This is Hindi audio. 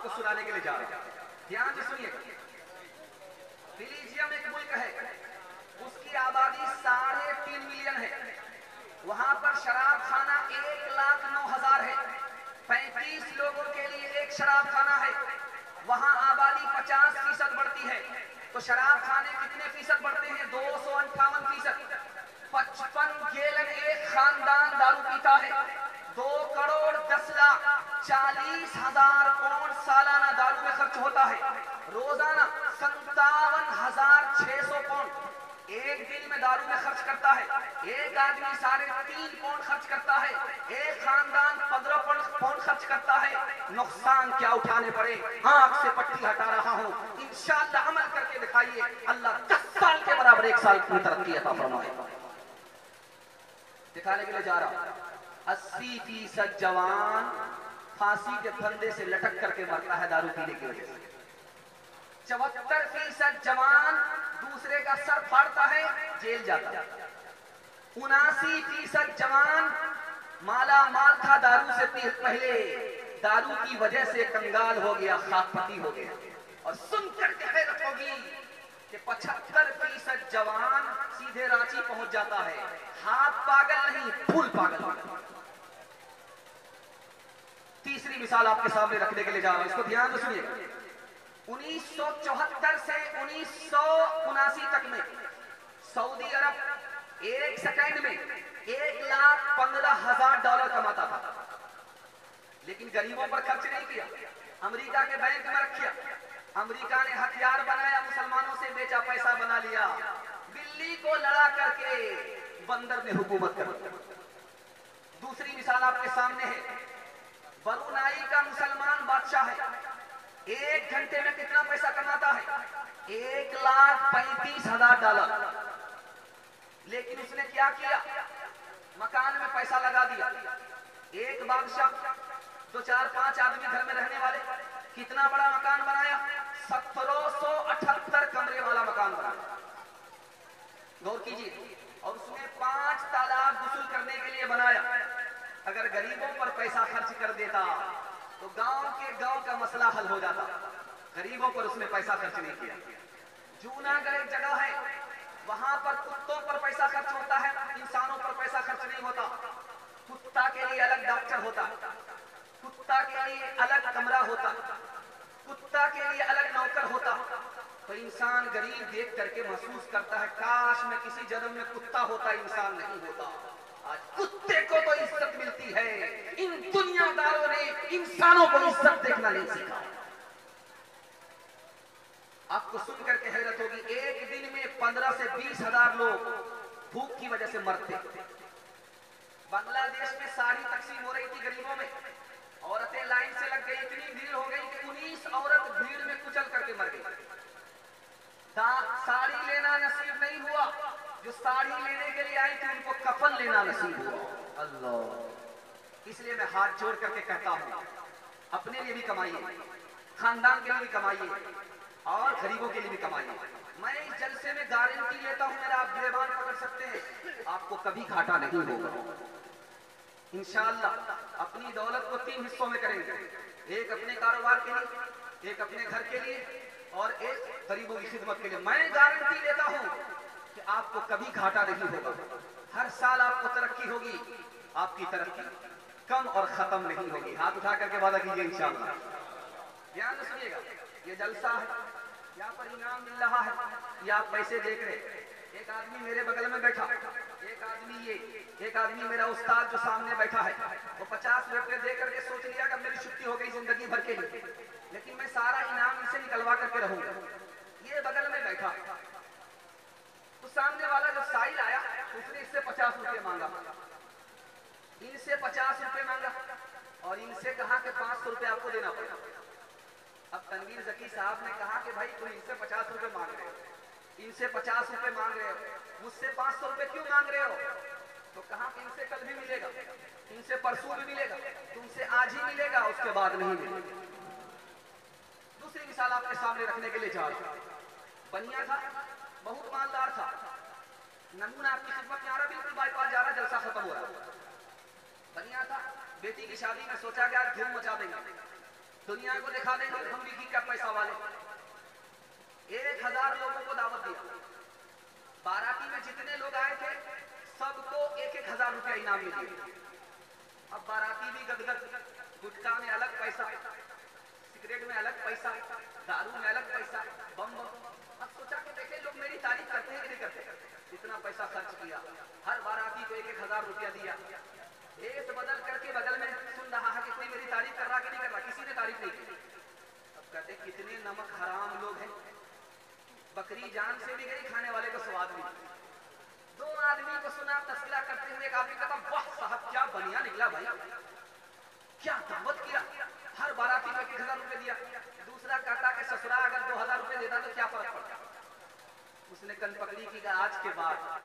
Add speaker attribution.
Speaker 1: आपको सुनाने के लिए जा रहा हूं, ध्यान से सुनिएगा। बेल्जियम एक मुल्क है, उसकी आबादी 3.5 मिलियन है। वहां पर शराब खाना 1,09,000 है। 35 लोगों के लिए एक शराब खाना है। वहां आबादी 50% बढ़ती है तो शराब खाने कितने फीसद बढ़ते हैं? 258%। 55 गैलन एक खानदान दारू पीता है। 2,10,40,000 पाउंड सालाना दारू में खर्च होता है। रोजाना 57,600 पाउंड एक दिन में दारू में खर्च करता है। एक आदमी 3.5 पाउंड खर्च करता है। एक खानदान 15 पाउंड खर्च करता है। नुकसान क्या उठाने पड़े, आंख से पट्टी हटा रहा हूं, इंशाअल्लाह अमल करके दिखाइए, अल्लाह 10 साल के बराबर 1 साल की तरक्की अता फरमाएगा। दिखाने के लिए जा रहा हूं। 80% जवान फांसी के फंदे से लटक करके मरता है दारू पीने की वजह से। 74% जवान दूसरे का सर फाड़ता है, जेल जाता है। 79% जवान माला माल था दारू से पहले, दारू की वजह से कंगाल हो गया, खाकपति हो गया। और सुनकर के हैरत होगी कि 75% जवान सीधे रांची पहुंच जाता है। हाथ पागल नहीं, फूल पागल। तीसरी मिसाल आपके सामने रखने के लिए जा रहा हूं, इसको ध्यान से सुनिएगा। 1974 से 1979 तक में सऊदी अरब 1 सेकंड में $1,15,000 कमाता था, लेकिन गरीबों पर खर्च नहीं किया। अमेरिका के बैंक में रखा, अमेरिका ने हथियार बनाया, मुसलमानों से बेचा, पैसा बना लिया। बिल्ली को लड़ा करके बंदर ने हुकूमत कर दी। दूसरी मिसाल आपके सामने है। ब्रुनाई का मुसलमान बादशाह है। 1 घंटे में कितना पैसा कमाता है? $1,35,000। लेकिन उसने क्या किया? मकान में पैसा लगा दिया। एक बादशाह, 2-4-5 आदमी घर में रहने वाले, कितना बड़ा मकान बनाया? 1778 कमरे वाला मकान बनाया। गौर कीजिए। और उसने 5 तालाब गुस्ल करने के लिए बनाया। अगर गरीबों पर पैसा खर्च कर देता तो गांव का मसला हल हो जाता। गरीबों पर उसने पैसा खर्च नहीं किया। जूनागढ़ एक जगह है, वहां पर कुत्तों पर पैसा खर्च होता है, इंसानों पर पैसा खर्च नहीं होता। कुत्ता के लिए अलग डॉक्टर होता, कुत्ता के लिए अलग कमरा होता, कुत्ता के लिए अलग नौकर होता। तो इंसान गरीब देख करके महसूस करता है, काश मैं किसी जन्म में कुत्ता होता, इंसान नहीं होता। आज कुत्ते को तो इज्जत मिलती है, इन दुनियादारों ने इंसानों को इज्जत देखना नहीं सीखा। आपको सुनकर के हैरत होगी, एक दिन में 15 से 20,000 लोग भूख की वजह से मरते। बांग्लादेश में साड़ी तकसीम हो रही थी गरीबों में, औरतें लाइन से लग गई, इतनी भीड़ हो गई कि 19 औरत भीड़ में कुचल करके मर गई। साड़ी लेना नसीब नहीं हुआ, जो साड़ी लेने के लिए आई थी उनको कफन लेना नसीब हुआ। अल्लाह। इसलिए मैं हाथ जोड़ करके कहता हूं, अपने लिए भी कमाइए, खानदान के लिए भी कमाइए और गरीबों के लिए भी कमाइए। मैं इस जलसे में गारंटी लेता हूं, मेरा आप गिरबान पकड़ सकते हैं, आपको कभी घाटा नहीं होगा इंशाअल्लाह। अपनी दौलत को 3 हिस्सों में करेंगे, एक अपने कारोबार के लिए, एक अपने घर के लिए और एक गरीबों की खिदमत के लिए। मैं गारंटी लेता हूं कि आपको कभी घाटा नहीं होगा। हर साल आपको तरक्की होगी, आपकी तरक्की कम और खत्म नहीं होगी। हाथ उठा करके वादा कीजिए इंशाअल्लाह। ध्यान से सुनिएगा, ये जलसा है, यहाँ पर इनाम मिल रहा है, ये आप पैसे देख रहे। एक आदमी मेरे बगल में बैठा, एक आदमी मेरा उस्ताद जो सामने बैठा है, वो 50 रुपए दे करके सोच लिया कि मेरी छुट्टी हो गई जिंदगी भर के लिए, लेकिन मैं सारा इनाम इनसे निकलवा करके रहूंगा। ये बगल में बैठा, तो सामने वाला जो साइल आया उसने इससे 50 रुपए मांगा, इनसे 50 रुपए मांगा और इनसे कहा कि 500 रुपए आपको देना पड़ेगा। अब तनवीर जकी साहब ने कहा कि भाई तुम इनसे 50 रुपए मांग रहे हो, इनसे 50 रुपए मांग रहे हो, मुझसे 500 रुपए क्यों मांग रहे हो? तो कहा कि इनसे कल भी मिलेगा, इनसे परसों भी मिलेगा, तुमसे आज ही मिलेगा, उसके बाद नहीं मिलेगा। दूसरी मिसाल आपके सामने रखने के लिए जा रहा हूं। बनिया था, बहुत मालदार था, नमूना आपकी खिदमत में आ रहा, बिल्कुल बाईपास जा रहा, जलसा खत्म हो रहा। बनिया था, बेटी की शादी में सोचा गया धूम मचा देंगे, दुनिया को दिखा देंगे हम भी की क्या पैसा वाले। 1000 लोगों को दावत दिया। बाराती में जितने लोग आए थे सबको 1000 रुपया इनाम मिल गया। अब बाराती भी गदगद, गुटखा में अलग पैसा, सिगरेट में अलग पैसा, दारू में अलग पैसा, बम बम। अब सोचा कि देखे लोग मेरी तारीफ करते हैं कि नहीं करते। इतना पैसा खर्च किया, हर बाराती को 1000 रुपया दिया। देश बदल करके बगल में सुन रहा है कि कोई मेरी तारीफ कर रहा कि नहीं कर रहा, किसी ने तारीफ नहीं की। अब कहते कितने नमक हराम लोग हैं, बकरी जान से भी गई, खाने वाले को स्वाद नहीं। 2 आदमी को सुना तस्करा करते हुए, एक आदमी कहता वाह साहब क्या बढ़िया निकला भाई, क्या दावत किया, हर बाराती को 1000 रुपए दिया। दूसरा कहता कि ससुरा अगर 2000 रुपए देता तो क्या फर्क पड़ता। उसने कन पकड़ी कि आज के बाद